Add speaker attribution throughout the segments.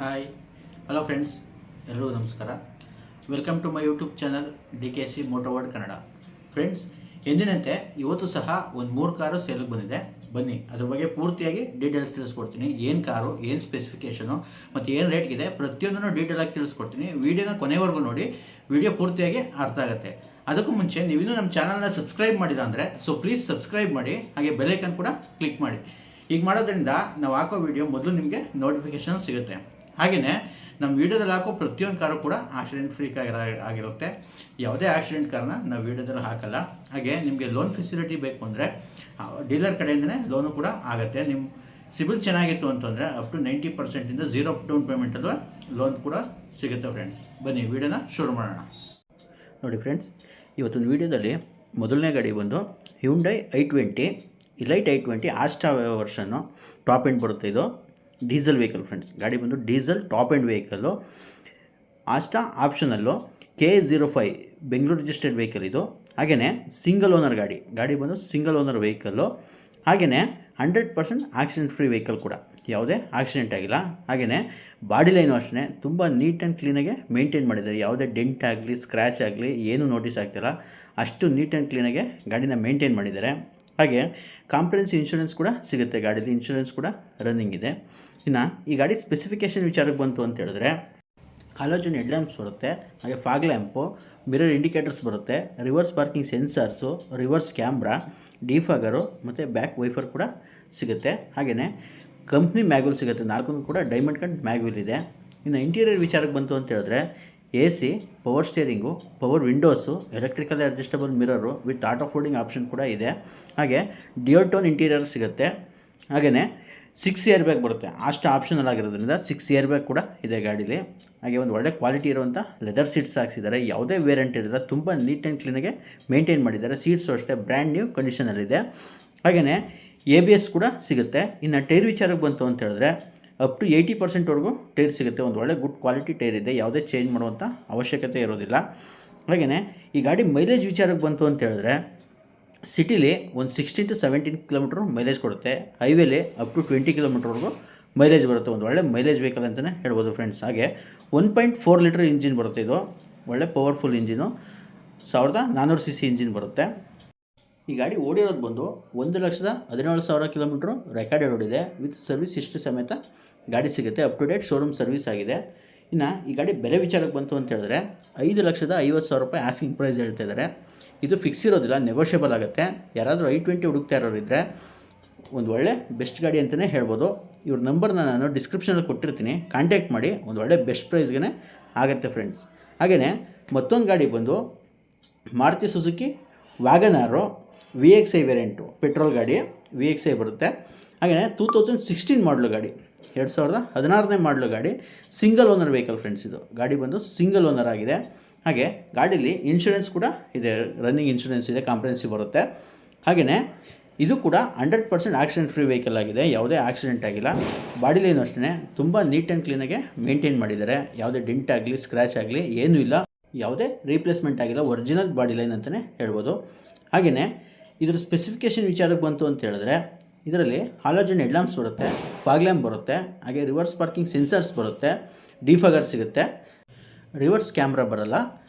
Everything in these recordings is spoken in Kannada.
Speaker 1: ಹಾಯ್ ಹಲೋ ಫ್ರೆಂಡ್ಸ್, ಎಲ್ಲರಿಗೂ ನಮಸ್ಕಾರ. Welcome to my YouTube channel DKC moto world Kannada. Friends, ಎಂದಿನಂತೆ ಇವತ್ತು ಸಹ ಒಂದು 3 ಕಾರು ಸೇಲಿಗೆ ಬಂದಿದೆ. ಬನ್ನಿ ಅದ್ರ ಬಗ್ಗೆ ಪೂರ್ತಿಯಾಗಿ ಡೀಟೇಲ್ಸ್ ತಿಳಿಸ್ಕೊಡ್ತೀನಿ. ಏನು ಕಾರು, ಏನು ಸ್ಪೆಸಿಫಿಕೇಷನು ಮತ್ತು ಏನು ರೇಟ್ಗಿದೆ ಪ್ರತಿಯೊಂದನ್ನು ಡೀಟೇಲಾಗಿ ತಿಳಿಸ್ಕೊಡ್ತೀನಿ. ವೀಡಿಯೋನ ಕೊನೆವರೆಗೂ ನೋಡಿ, ವಿಡಿಯೋ ಪೂರ್ತಿಯಾಗಿ ಅರ್ಥ ಆಗುತ್ತೆ. ಅದಕ್ಕೂ ಮುಂಚೆ ನೀವಿನ್ನೂ ನಮ್ಮ ಚಾನಲ್ನ ಸಬ್ಸ್ಕ್ರೈಬ್ ಮಾಡಿಲ್ಲ ಅಂದರೆ ಪ್ಲೀಸ್ ಸಬ್ಸ್ಕ್ರೈಬ್ ಮಾಡಿ, ಹಾಗೆ ಬೆಲ್ಲೈಕನ್ ಕೂಡ ಕ್ಲಿಕ್ ಮಾಡಿ. ಈಗ ಮಾಡೋದ್ರಿಂದ ನಾವು ಹಾಕೋ ವಿಡಿಯೋ ಮೊದಲು ನಿಮಗೆ ನೋಟಿಫಿಕೇಷನ್ ಸಿಗುತ್ತೆ. ಹಾಗೆಯೇ ನಮ್ಮ ವೀಡಿಯೋದಲ್ಲಿ ಹಾಕೋ ಪ್ರತಿಯೊಂದು ಕಾರು ಕೂಡ ಆಕ್ಸಿಡೆಂಟ್ ಫ್ರೀ ಆಗಿರುತ್ತೆ. ಯಾವುದೇ ಆಕ್ಸಿಡೆಂಟ್ ಕಾರಣ ನಾವು ವೀಡಿಯೋದಲ್ಲಿ ಹಾಕಲ್ಲ. ಹಾಗೆ ನಿಮಗೆ ಲೋನ್ ಫೆಸಿಲಿಟಿ ಬೇಕು ಅಂದರೆ ಡೀಲರ್ ಕಡೆಯಿಂದನೇ ಲೋನು ಕೂಡ ಆಗುತ್ತೆ. ನಿಮ್ಮ ಸಿಬಿಲ್ ಚೆನ್ನಾಗಿತ್ತು ಅಂತಂದರೆ ಅಪ್ ಟು 90% 0 ಡೌನ್ ಪೇಮೆಂಟಲ್ಲೂ ಲೋನ್ ಕೂಡ ಸಿಗುತ್ತೆ. ಫ್ರೆಂಡ್ಸ್, ಬನ್ನಿ ವೀಡಿಯೋನ ಶುರು ಮಾಡೋಣ. ನೋಡಿ ಫ್ರೆಂಡ್ಸ್, ಇವತ್ತಿನ ವೀಡಿಯೋದಲ್ಲಿ ಮೊದಲನೇ ಗಾಡಿ ಬಂದು Hyundai i20 elite i20 Asta ವರ್ಷನ್ನು ಟಾಪ್ ಎಂಡ್ ಬರುತ್ತೆ. ಇದು ಡೀಸೆಲ್ ವೆಹಿಕಲ್ ಫ್ರೆಂಡ್ಸ್. ಗಾಡಿ ಬಂದು diesel top end vehicle, Asta optional, K05 Bengaluru registered vehicle ಇದು. ಹಾಗೆಯೇ ಸಿಂಗಲ್ ಓನರ್ ಗಾಡಿ ಬಂದು ಸಿಂಗಲ್ ಓನರ್ ವೆಹಿಕಲ್ಲು. ಹಾಗೆಯೇ 100% ಆಕ್ಸಿಡೆಂಟ್ ಫ್ರೀ ವೆಹಿಕಲ್ ಕೂಡ, ಯಾವುದೇ ಆಕ್ಸಿಡೆಂಟ್ ಆಗಿಲ್ಲ. ಹಾಗೆಯೇ ಬಾಡಿ ಲೈನು ಅಷ್ಟೇ ತುಂಬ ನೀಟ್ ಆ್ಯಂಡ್ ಕ್ಲೀನಾಗೆ ಮೇಂಟೈನ್ ಮಾಡಿದ್ದಾರೆ. ಯಾವುದೇ ಡೆಂಟ್ ಆಗಲಿ ಸ್ಕ್ರ್ಯಾಚ್ ಆಗಲಿ ಏನೂ ನೋಟಿಸ್ ಆಗ್ತಿಲ್ಲ. ಅಷ್ಟು ನೀಟ್ ಆ್ಯಂಡ್ ಕ್ಲೀನಾಗೆ ಗಾಡಿನ ಮೇಂಟೈನ್ ಮಾಡಿದ್ದಾರೆ. ಹಾಗೆ ಕಾಂಪ್ರಿಹೆನ್ಸಿವ್ ಇನ್ಶೂರೆನ್ಸ್ ಕೂಡ ಸಿಗುತ್ತೆ. ಗಾಡೀಲಿ ಇನ್ಶೂರೆನ್ಸ್ ಕೂಡ ರನ್ನಿಂಗ್ ಇದೆ. ಇನ್ನು ಈ ಗಾಡಿ ಸ್ಪೆಸಿಫಿಕೇಷನ್ ವಿಚಾರಕ್ಕೆ ಬಂತು ಅಂತ ಹೇಳಿದ್ರೆ, ಹಾಲೋಜನ್ ಹೆಡ್ ಲ್ಯಾಂಪ್ಸ್ ಬರುತ್ತೆ, ಹಾಗೆ ಫಾಗ್ ಲ್ಯಾಂಪು, ಮಿರರ್ ಇಂಡಿಕೇಟರ್ಸ್ ಬರುತ್ತೆ, reverse parking sensors, reverse camera, defogger ಮತ್ತು ಬ್ಯಾಕ್ ವೈಫರ್ ಕೂಡ ಸಿಗುತ್ತೆ. ಹಾಗೆಯೇ ಕಂಪ್ನಿ ಮ್ಯಾಗ್ವಿಲ್ ಸಿಗುತ್ತೆ. 4 ಕೂಡ ಡೈಮಂಡ್ ಕಟ್ ಮ್ಯಾಗ್ವಿಲ್ ಇದೆ. ಇನ್ನು ಇಂಟೀರಿಯರ್ ವಿಚಾರಕ್ಕೆ ಬಂತು ಅಂತ ಹೇಳಿದ್ರೆ, AC, power steering, power windows, electrical adjustable mirror with auto folding option ಕೂಡ ಇದೆ. ಹಾಗೆ ಡ್ಯುಯಲ್ ಟೋನ್ ಇಂಟೀರಿಯರ್ ಸಿಗುತ್ತೆ. ಹಾಗೆಯೇ 6 ಏರ್ ಬ್ಯಾಗ್ ಬರುತ್ತೆ. ಅಷ್ಟು ಆಪ್ಷನಲ್ ಆಗಿರೋದ್ರಿಂದ 6 ಏರ್ ಬ್ಯಾಗ್ ಕೂಡ ಇದೆ ಗಾಡೀಲಿ. ಹಾಗೆ ಒಂದು ಒಳ್ಳೆ ಕ್ವಾಲಿಟಿ ಇರುವಂಥ ಲೆದರ್ ಸೀಟ್ಸ್ ಹಾಕ್ಸಿದ್ದಾರೆ. ಯಾವುದೇ ವೇರಿಯಂಟ್ ಇರೋಲ್ಲ, ತುಂಬ ನೀಟ್ ಆ್ಯಂಡ್ ಕ್ಲೀನಾಗೆ ಮೇಂಟೈನ್ ಮಾಡಿದ್ದಾರೆ. ಸೀಟ್ಸು ಅಷ್ಟೇ ಬ್ರ್ಯಾಂಡ್ ನ್ಯೂ ಕಂಡೀಷನಲ್ಲಿದೆ. ಹಾಗೆಯೇ ABS ಕೂಡ ಸಿಗುತ್ತೆ. ಇನ್ನು ಟೈರ್ ವಿಚಾರಕ್ಕೆ ಬಂತು ಅಂತ ಹೇಳಿದ್ರೆ, ಅಪ್ ಟು 80% ಟೈರ್ ಸಿಗುತ್ತೆ. ಒಂದು ಒಳ್ಳೆ ಗುಡ್ ಕ್ವಾಲಿಟಿ ಟೈರ್ ಇದೆ. ಯಾವುದೇ ಚೇಂಜ್ ಮಾಡುವಂಥ ಅವಶ್ಯಕತೆ ಇರೋದಿಲ್ಲ. ಹಾಗೆಯೇ ಈ ಗಾಡಿ ಮೈಲೇಜ್ ವಿಚಾರಕ್ಕೆ ಬಂತು ಅಂತ ಹೇಳಿದ್ರೆ, ಸಿಟಿಲಿ ಒಂದು 16 to 17 ಕಿಲೋಮೀಟ್ರ್ ಮೈಲೇಜ್ ಕೊಡುತ್ತೆ. ಹೈವೇಲಿ ಅಪ್ ಟು 20 ಕಿಲೋಮೀಟ್ರ್ವರೆಗೂ ಮೈಲೇಜ್ ಬರುತ್ತೆ. ಒಂದು ಒಳ್ಳೆ ಮೈಲೇಜ್ ವೆಹಿಕಲ್ ಅಂತಲೇ ಹೇಳ್ಬೋದು ಫ್ರೆಂಡ್ಸ್. ಹಾಗೆ 1.4 ಲೀಟರ್ ಇಂಜಿನ್ ಬರುತ್ತೆ. ಇದು ಒಳ್ಳೆ ಪವರ್ಫುಲ್ ಇಂಜಿನು, 1400 cc ಇಂಜಿನ್ ಬರುತ್ತೆ. ಈ ಗಾಡಿ ಓಡಿರೋದು ಬಂದು 1,17,000 ಕಿಲೋಮೀಟ್ರು ರೆಕಾರ್ಡೆಡ್ ಓಡಿದೆ. ವಿತ್ ಸರ್ವಿಸ್ ಹಿಸ್ಟ್ರಿ ಸಮೇತ ಗಾಡಿ ಸಿಗುತ್ತೆ. Up to date showroom service ಆಗಿದೆ. ಇನ್ನು ಈ ಗಾಡಿ ಬೆಲೆ ವಿಚಾರಕ್ಕೆ ಬಂತು ಅಂತ ಹೇಳಿದ್ರೆ, 5,50,000 ರೂಪಾಯಿ ಆಸ್ಕಿಂಗ್ ಪ್ರೈಸ್ ಹೇಳ್ತಾ ಇದ್ದಾರೆ. ಇದು ಫಿಕ್ಸ್ ಇರೋದಿಲ್ಲ, ನೆಗೋಷಿಯಬಲ್ ಆಗುತ್ತೆ. ಯಾರಾದರೂ i20 ಹುಡುಕ್ತಾ ಇರೋರಿದ್ದರೆ ಒಂದು ಒಳ್ಳೆ ಬೆಸ್ಟ್ ಗಾಡಿ ಅಂತಲೇ ಹೇಳ್ಬೋದು. ಇವ್ರ ನಂಬರ್ನ ನಾನು ಡಿಸ್ಕ್ರಿಪ್ಷನಲ್ಲಿ ಕೊಟ್ಟಿರ್ತೀನಿ, ಕಾಂಟ್ಯಾಕ್ಟ್ ಮಾಡಿ. ಒಂದು ಒಳ್ಳೆ ಬೆಸ್ಟ್ ಪ್ರೈಸ್ಗೆ ಆಗುತ್ತೆ ಫ್ರೆಂಡ್ಸ್. ಹಾಗೆಯೇ ಮತ್ತೊಂದು ಗಾಡಿ ಬಂದು Maruti Suzuki Wagon R VXI variant, petrol ಗಾಡಿ VXI ಬರುತ್ತೆ. ಹಾಗೆಯೇ 2016 ಮಾಡಲು ಗಾಡಿ, 2016ನೇ ಮಾಡಲು ಗಾಡಿ, ಸಿಂಗಲ್ ಓನರ್ ವೆಹಿಕಲ್ ಫ್ರೆಂಡ್ಸ್. ಇದು ಗಾಡಿ ಬಂದು ಸಿಂಗಲ್ ಓನರ್ ಆಗಿದೆ. ಹಾಗೆ ಗಾಡೀಲಿ ಇನ್ಶೂರೆನ್ಸ್ ಕೂಡ ಇದೆ, ರನ್ನಿಂಗ್ ಇನ್ಶೂರೆನ್ಸ್ ಇದೆ, ಕಾಂಪ್ರಿಹೆನ್ಸಿವ್ ಬರುತ್ತೆ. ಹಾಗೆಯೇ ಇದು ಕೂಡ 100% ಆಕ್ಸಿಡೆಂಟ್ ಫ್ರೀ ವೆಹಿಕಲ್ ಆಗಿದೆ. ಯಾವುದೇ ಆಕ್ಸಿಡೆಂಟ್ ಆಗಿಲ್ಲ. ಬಾಡಿ ಲೈನು ಅಷ್ಟೇ ತುಂಬ ನೀಟ್ ಆ್ಯಂಡ್ ಕ್ಲೀನಾಗೆ ಮೇಂಟೈನ್ ಮಾಡಿದ್ದಾರೆ. ಯಾವುದೇ ಡೆಂಟ್ ಆಗಲಿ ಸ್ಕ್ರ್ಯಾಚ್ ಆಗಲಿ ಏನೂ ಇಲ್ಲ. ಯಾವುದೇ ರೀಪ್ಲೇಸ್ಮೆಂಟ್ ಆಗಿಲ್ಲ. ಒರಿಜಿನಲ್ ಬಾಡಿ ಲೈನ್ ಅಂತಲೇ ಹೇಳ್ಬೋದು. ಹಾಗೆಯೇ ಇದ್ರ ಸ್ಪೆಸಿಫಿಕೇಷನ್ ವಿಚಾರಕ್ಕೆ ಬಂತು ಅಂತ ಹೇಳಿದ್ರೆ, ಇದರಲ್ಲಿ ಹಾಲೋಜನ್ ಹೆಡ್ ಲ್ಯಾಂಪ್ಸ್ ಬರುತ್ತೆ, ಫಾಗ್ ಲ್ಯಾಂಪ್ ಬರುತ್ತೆ, ಹಾಗೆ ರಿವರ್ಸ್ ಪಾರ್ಕಿಂಗ್ ಸೆನ್ಸರ್ಸ್ ಬರುತ್ತೆ, ಡಿಫಾಗರ್ ಸಿಗುತ್ತೆ, ರಿವರ್ಸ್ ಕ್ಯಾಮ್ರಾ ಬರಲ್ಲ.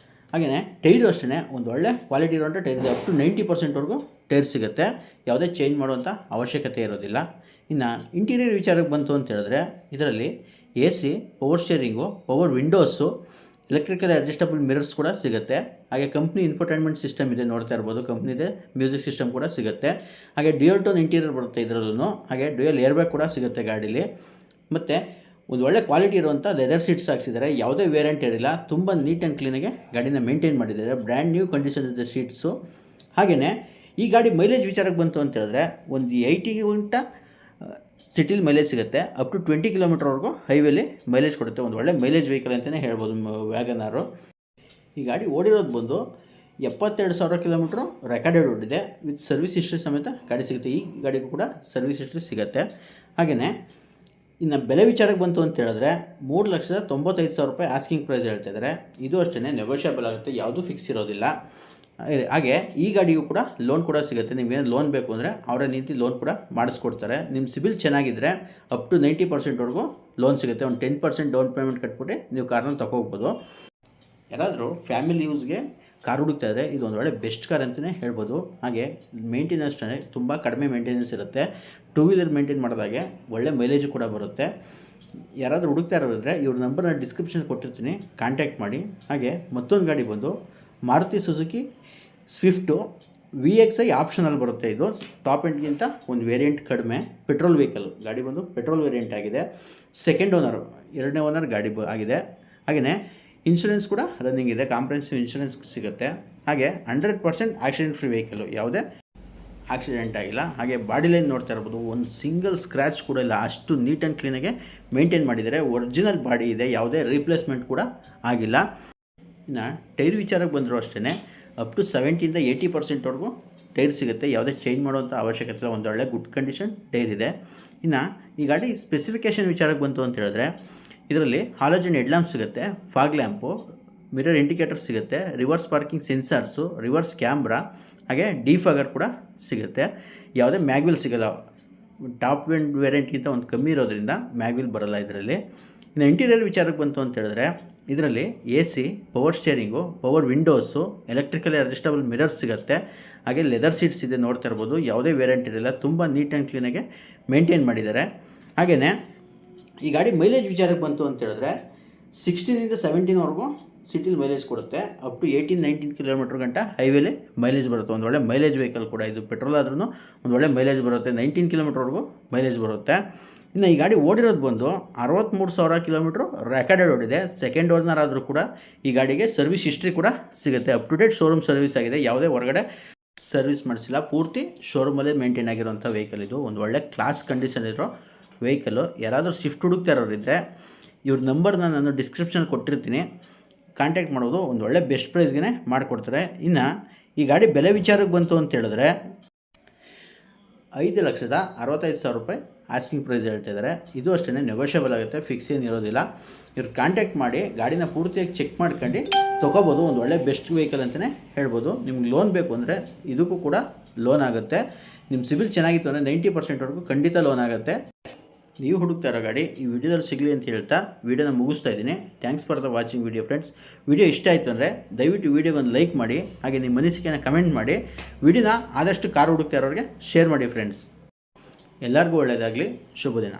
Speaker 1: ಹಾಗೆಯೇ ಟೈರು ಅಷ್ಟೇ ಒಂದು ಒಳ್ಳೆ ಕ್ವಾಲಿಟಿ ಇರುವಂಥ ಟೈರ್ ಇದೆ. ಅಪ್ ಟು 90% ಟೈರ್ ಸಿಗುತ್ತೆ. ಯಾವುದೇ ಚೇಂಜ್ ಮಾಡುವಂಥ ಅವಶ್ಯಕತೆ ಇರೋದಿಲ್ಲ. ಇನ್ನು ಇಂಟೀರಿಯರ್ ವಿಚಾರಕ್ಕೆ ಬಂತು ಅಂತ ಹೇಳಿದ್ರೆ, ಇದರಲ್ಲಿ AC, power steering, power windows, electrical adjustable mirrors ಕೂಡ ಸಿಗುತ್ತೆ. ಹಾಗೆ ಕಂಪ್ನಿ ಇನ್ಫೋಟೈನ್ಮೆಂಟ್ ಸಿಸ್ಟಮ್ ಇದೆ, ನೋಡ್ತಾ ಇರ್ಬೋದು. ಕಂಪ್ನಿದೆ ಮ್ಯೂಸಿಕ್ ಸಿಸ್ಟಮ್ ಕೂಡ ಸಿಗುತ್ತೆ. ಹಾಗೆ ಡ್ಯುಯಲ್ ಟೋನ್ ಇಂಟೀರಿಯರ್ ಬರುತ್ತೆ ಇದರಲ್ಲೂ. ಹಾಗೆ ಡ್ಯುಯಲ್ ಏರ್ ಬ್ಯಾಗ್ ಕೂಡ ಸಿಗುತ್ತೆ ಗಾಡೀಲಿ. ಮತ್ತು ಒಂದು ಒಳ್ಳೆ ಕ್ವಾಲಿಟಿ ಇರುವಂಥ ಲೆದರ್ ಸೀಟ್ಸ್ ಹಾಕ್ಸಿದ್ದಾರೆ. ಯಾವುದೇ ವೇರಿಯಂಟ್ ಇರಲಿಲ್ಲ. ತುಂಬ ನೀಟ್ ಆ್ಯಂಡ್ ಕ್ಲೀನಾಗೆ ಗಾಡಿನ ಮೇಂಟೈನ್ ಮಾಡಿದ್ದಾರೆ. ಬ್ರ್ಯಾಂಡ್ ನ್ಯೂ ಕಂಡೀಷನ್ ಇದೆ ಸೀಟ್ಸು. ಹಾಗೆಯೇ ಈ ಗಾಡಿ ಮೈಲೇಜ್ ವಿಚಾರಕ್ಕೆ ಬಂತು ಅಂತ ಹೇಳಿದ್ರೆ, ಒಂದು 80ಗಿಂತ ಸಿಟಿಲಿ ಮೈಲೇಜ್ ಸಿಗುತ್ತೆ. ಅಪ್ ಟು 20 ಕಿಲೋಮೀಟ್ರ್ವರೆಗೂ ಹೈವೇಲಿ ಮೈಲೇಜ್ ಕೊಡುತ್ತೆ. ಒಂದು ಒಳ್ಳೆ ಮೈಲೇಜ್ ವೆಹಿಕಲ್ ಅಂತಲೇ ಹೇಳ್ಬೋದು ವ್ಯಾಗನಾರು. ಈ ಗಾಡಿ ಓಡಿರೋದು ಬಂದು 72,000 ಕಿಲೋಮೀಟ್ರು ರೆಕಾರ್ಡೆಡ್ ಓಡಿದೆ. ವಿತ್ ಸರ್ವಿಸ್ ಹಿಸ್ಟ್ರಿ ಸಮೇತ ಗಾಡಿ ಸಿಗುತ್ತೆ. ಈ ಗಾಡಿಗೂ ಕೂಡ ಸರ್ವಿಸ್ ಹಿಸ್ಟ್ರಿ ಸಿಗುತ್ತೆ. ಹಾಗೆಯೇ ಇನ್ನು ಬೆಲೆ ವಿಚಾರಕ್ಕೆ ಬಂತು ಅಂತ ಹೇಳಿದ್ರೆ, 3,95,000 ರೂಪಾಯಿ ಆಸ್ಕಿಂಗ್ ಪ್ರೈಸ್ ಹೇಳ್ತಾ ಇದ್ದಾರೆ. ಇದು ಅಷ್ಟೇ ನೆಗೋಷಿಯಬಲ್ ಆಗುತ್ತೆ, ಯಾವುದೂ ಫಿಕ್ಸ್ ಇರೋದಿಲ್ಲ. ಹಾಗೆ ಈ ಗಾಡಿಗೂ ಕೂಡ ಲೋನ್ ಕೂಡ ಸಿಗುತ್ತೆ. ನಿಮಗೇನು ಲೋನ್ ಬೇಕು ಅಂದರೆ ಅವರ ನೀತಿ ಲೋನ್ ಕೂಡ ಮಾಡಿಸ್ಕೊಡ್ತಾರೆ. ನಿಮ್ಮ ಸಿಬಿಲ್ ಚೆನ್ನಾಗಿದ್ದರೆ ಅಪ್ ಟು 90% ಲೋನ್ ಸಿಗುತ್ತೆ. ಒಂದು 10% ಡೌನ್ ಪೇಮೆಂಟ್ ಕಟ್ಬಿಟ್ಟು ನೀವು ಕಾರ್ನ ತೊಗೋಬೋದು. ಯಾರಾದರೂ ಫ್ಯಾಮಿಲಿ ಯೂಸ್ಗೆ ಕಾರ್ ಹುಡುಕ್ತಾ ಇದ್ದರೆ ಇದು ಒಂದು ಒಳ್ಳೆ ಬೆಸ್ಟ್ ಕಾರ್ ಅಂತಲೇ ಹೇಳ್ಬೋದು. ಹಾಗೆ ಮೇಂಟೆನೆನ್ಸ್ ತುಂಬ ಕಡಿಮೆ ಮೇಂಟೆನೆನ್ಸ್ ಇರುತ್ತೆ. 2 ವೀಲರ್ ಮೇಂಟೈನ್ ಮಾಡಿದಾಗೆ ಒಳ್ಳೆ ಮೈಲೇಜು ಕೂಡ ಬರುತ್ತೆ. ಯಾರಾದರೂ ಹುಡುಕ್ತಾ ಇರೋದ್ರೆ ಇವ್ರ ನಂಬರ್ನ ಡಿಸ್ಕ್ರಿಪ್ಷನ್ ಕೊಟ್ಟಿರ್ತೀನಿ, ಕಾಂಟ್ಯಾಕ್ಟ್ ಮಾಡಿ. ಹಾಗೆ ಮತ್ತೊಂದು ಗಾಡಿ ಬಂದು ಮಾರುತಿ ಸುಜುಕಿ ಸ್ವಿಫ್ಟು VXi ಆಪ್ಷನಲ್ಲಿ ಬರುತ್ತೆ. ಇದು ಟಾಪ್ ಎಂಡ್ಗಿಂತ ಒಂದು ವೇರಿಯಂಟ್ ಕಡಿಮೆ, ಪೆಟ್ರೋಲ್ ವೆಹಿಕಲ್ ಗಾಡಿ ಬಂದು ಪೆಟ್ರೋಲ್ ವೇರಿಯಂಟ್ ಆಗಿದೆ. ಸೆಕೆಂಡ್ ಓನರು, 2ನೇ ಓನರ್ ಗಾಡಿ ಆಗಿದೆ. ಹಾಗೆಯೇ ಇನ್ಶೂರೆನ್ಸ್ ಕೂಡ ರನ್ನಿಂಗ್ ಇದೆ, ಕಾಂಪ್ರೆನ್ಸಿವ್ ಇನ್ಶೂರೆನ್ಸ್ ಸಿಗುತ್ತೆ. ಹಾಗೆ 100% ಆಕ್ಸಿಡೆಂಟ್ ಫ್ರೀ ವೆಹಿಕಲ್ಲು, ಯಾವುದೇ ಆಕ್ಸಿಡೆಂಟ್ ಆಗಿಲ್ಲ. ಹಾಗೆ ಬಾಡಿ ಲೈನ್ ನೋಡ್ತಾ ಇರ್ಬೋದು, ಒಂದು ಸಿಂಗಲ್ ಸ್ಕ್ರ್ಯಾಚ್ ಕೂಡ ಇಲ್ಲ, ಅಷ್ಟು ನೀಟ್ ಆ್ಯಂಡ್ ಕ್ಲೀನಾಗೆ ಮೇಂಟೈನ್ ಮಾಡಿದ್ದಾರೆ. ಒರಿಜಿನಲ್ ಬಾಡಿ ಇದೆ, ಯಾವುದೇ ರೀಪ್ಲೇಸ್ಮೆಂಟ್ ಕೂಡ ಆಗಿಲ್ಲ. ಇನ್ನು ಟೈರ್ ವಿಚಾರಕ್ಕೆ ಬಂದರೂ ಅಷ್ಟೇ ಅಪ್ ಟು 70-80%ವರೆಗೂ ಟೈರ್ ಸಿಗುತ್ತೆ, ಯಾವುದೇ ಚೇಂಜ್ ಮಾಡುವಂಥ ಅವಶ್ಯಕತೆ ಇಲ್ಲ. ಒಂದು ಒಳ್ಳೆ ಗುಡ್ ಕಂಡೀಷನ್ ಟೈರ್ ಇದೆ. ಇನ್ನು ಈ ಗಾಡಿ ಸ್ಪೆಸಿಫಿಕೇಷನ್ ವಿಚಾರಕ್ಕೆ ಬಂತು ಅಂತ ಹೇಳಿದ್ರೆ ಇದರಲ್ಲಿ ಹಾಲೋಜನ್ ಹೆಡ್ ಲ್ಯಾಂಪ್ ಸಿಗುತ್ತೆ, ಫಾಗ್ ಲ್ಯಾಂಪು, ಮಿರರ್ ಇಂಡಿಕೇಟರ್ ಸಿಗುತ್ತೆ, reverse parking sensors, reverse camera, ಹಾಗೆ ಡಿಫಾಗರ್ ಕೂಡ ಸಿಗುತ್ತೆ. ಯಾವುದೇ ಮ್ಯಾಗ್ವಿಲ್ ಸಿಗೋಲ್ಲ, ಟಾಪ್ ಎಂಡ್ ವೇರಿಯಂಟ್ಗಿಂತ ಒಂದು ಕಮ್ಮಿ ಇರೋದ್ರಿಂದ ಮ್ಯಾಗ್ವಿಲ್ ಬರೋಲ್ಲ ಇದರಲ್ಲಿ. ಇನ್ನು ಇಂಟೀರಿಯರ್ ವಿಚಾರಕ್ಕೆ ಬಂತು ಅಂತ ಹೇಳಿದ್ರೆ ಇದರಲ್ಲಿ AC, power steering, power windows, electrically adjustable mirror ಸಿಗುತ್ತೆ. ಹಾಗೆ ಲೆದರ್ ಸೀಟ್ಸ್ ಇದೆ, ನೋಡ್ತಾ ಇರ್ಬೋದು. ಯಾವುದೇ ವೇರಿಯಂಟ್ ಇರಲ್ಲ, ತುಂಬ ನೀಟ್ ಆ್ಯಂಡ್ ಕ್ಲೀನಾಗೆ ಮೇಂಟೈನ್ ಮಾಡಿದ್ದಾರೆ. ಹಾಗೆಯೇ ಈ ಗಾಡಿ ಮೈಲೇಜ್ ವಿಚಾರಕ್ಕೆ ಬಂತು ಅಂತ ಹೇಳಿದ್ರೆ 16-17ವರೆಗೂ ಸಿಟಿಲಿ ಮೈಲೇಜ್ ಕೊಡುತ್ತೆ. ಅಪ್ ಟು 18-19 ಕಿಲೋಮೀಟ್ರ್ ಗಂಟ ಹೈವೇಲಿ ಮೈಲೇಜ್ ಬರುತ್ತೆ. ಒಂದು ಒಳ್ಳೆ ಮೈಲೇಜ್ ವೆಹಿಕಲ್ ಕೂಡ ಇದು. ಪೆಟ್ರೋಲ್ ಆದ್ರೂ ಒಂದು ಒಳ್ಳೆ ಮೈಲೇಜ್ ಬರುತ್ತೆ, 19 ಕಿಲೋಮೀಟ್ರ್ವರೆಗೂ ಮೈಲೇಜ್ ಬರುತ್ತೆ. ಇನ್ನು ಈ ಗಾಡಿ ಓಡಿರೋದು ಬಂದು 63,000 ಕಿಲೋಮೀಟ್ರು ರೆಕಾರ್ಡೆಡ್ ಓಡಿದೆ. ಸೆಕೆಂಡ್ ಓನರ್ ಆದರೂ ಕೂಡ ಈ ಗಾಡಿಗೆ ಸರ್ವಿಸ್ ಹಿಸ್ಟ್ರಿ ಕೂಡ ಸಿಗುತ್ತೆ. Up to date showroom service ಆಗಿದೆ, ಯಾವುದೇ ಹೊರಗಡೆ ಸರ್ವಿಸ್ ಮಾಡಿಸಿಲ್ಲ, ಪೂರ್ತಿ ಶೋರೂಮಲ್ಲೇ ಮೇಂಟೈನ್ ಆಗಿರೋಂಥ ವೆಹಿಕಲ್ ಇದು. ಒಂದು ಒಳ್ಳೆ ಕ್ಲಾಸ್ ಕಂಡೀಷನ್ ಇರೋ ವೆಹಿಕಲ್ಲು. ಯಾರಾದರೂ ಸ್ವಿಫ್ಟ್ ಹುಡುಕ್ತಾ ಇರೋರಿದ್ದರೆ ಇವ್ರ ನಂಬರ್ನ ನಾನು ಡಿಸ್ಕ್ರಿಪ್ಷನ್ ಕೊಟ್ಟಿರ್ತೀನಿ, ಕಾಂಟ್ಯಾಕ್ಟ್ ಮಾಡೋದು. ಒಂದು ಒಳ್ಳೆ ಬೆಸ್ಟ್ ಪ್ರೈಸ್ಗೆ ಮಾಡಿಕೊಡ್ತಾರೆ. ಇನ್ನು ಈ ಗಾಡಿ ಬೆಲೆ ವಿಚಾರಕ್ಕೆ ಬಂತು ಅಂತ ಹೇಳಿದ್ರೆ 5,65,000 ರೂಪಾಯಿ ಆಸ್ಕಿಂಗ್ ಪ್ರೈಸ್ ಹೇಳ್ತಿದ್ದಾರೆ. ಇದು ಅಷ್ಟೇ ನೆಗೋಷಿಯಬಲ್ ಆಗುತ್ತೆ, ಫಿಕ್ಸ್ ಏನು ಇರೋದಿಲ್ಲ. ಇವ್ರು ಕಾಂಟ್ಯಾಕ್ಟ್ ಮಾಡಿ ಗಾಡಿನ ಪೂರ್ತಿಯಾಗಿ ಚೆಕ್ ಮಾಡ್ಕೊಂಡು ತೊಗೋಬೋದು. ಒಂದು ಒಳ್ಳೆ ಬೆಸ್ಟ್ ವೆಹಿಕಲ್ ಅಂತಲೇ ಹೇಳ್ಬೋದು. ನಿಮ್ಗೆ ಲೋನ್ ಬೇಕು ಅಂದರೆ ಇದಕ್ಕೂ ಕೂಡ ಲೋನ್ ಆಗುತ್ತೆ. ನಿಮ್ಮ ಸಿಬಿಲ್ ಚೆನ್ನಾಗಿತ್ತು ಅಂದರೆ 90%ವರೆಗೂ ಖಂಡಿತ ಲೋನ್ ಆಗುತ್ತೆ. ನೀವು ಹುಡುಕ್ತಾ ಇರೋ ಗಾಡಿ ಈ ವಿಡಿಯೋದಲ್ಲಿ ಸಿಗಲಿ ಅಂತ ಹೇಳ್ತಾ ವಿಡಿಯೋನ ಮುಗಿಸ್ತಾ ಇದ್ದೀನಿ. Thanks for the watching video friends. Video ಇಷ್ಟ ಆಯಿತು ಅಂದರೆ ದಯವಿಟ್ಟು ವಿಡಿಯೋಗೊಂದು ಲೈಕ್ ಮಾಡಿ, ಹಾಗೆ ನಿಮ್ಮ ಮನಸ್ಸಿಗೆ ಕಮೆಂಟ್ ಮಾಡಿ. ವಿಡಿಯೋನ ಆದಷ್ಟು ಕಾರ್ ಹುಡುಕ್ತಾ ಇರೋರಿಗೆ ಶೇರ್ ಮಾಡಿ ಫ್ರೆಂಡ್ಸ್. ಎಲ್ಲರಿಗೂ ಒಳ್ಳೆಯದಾಗಲಿ. ಶುಭ ದಿನ.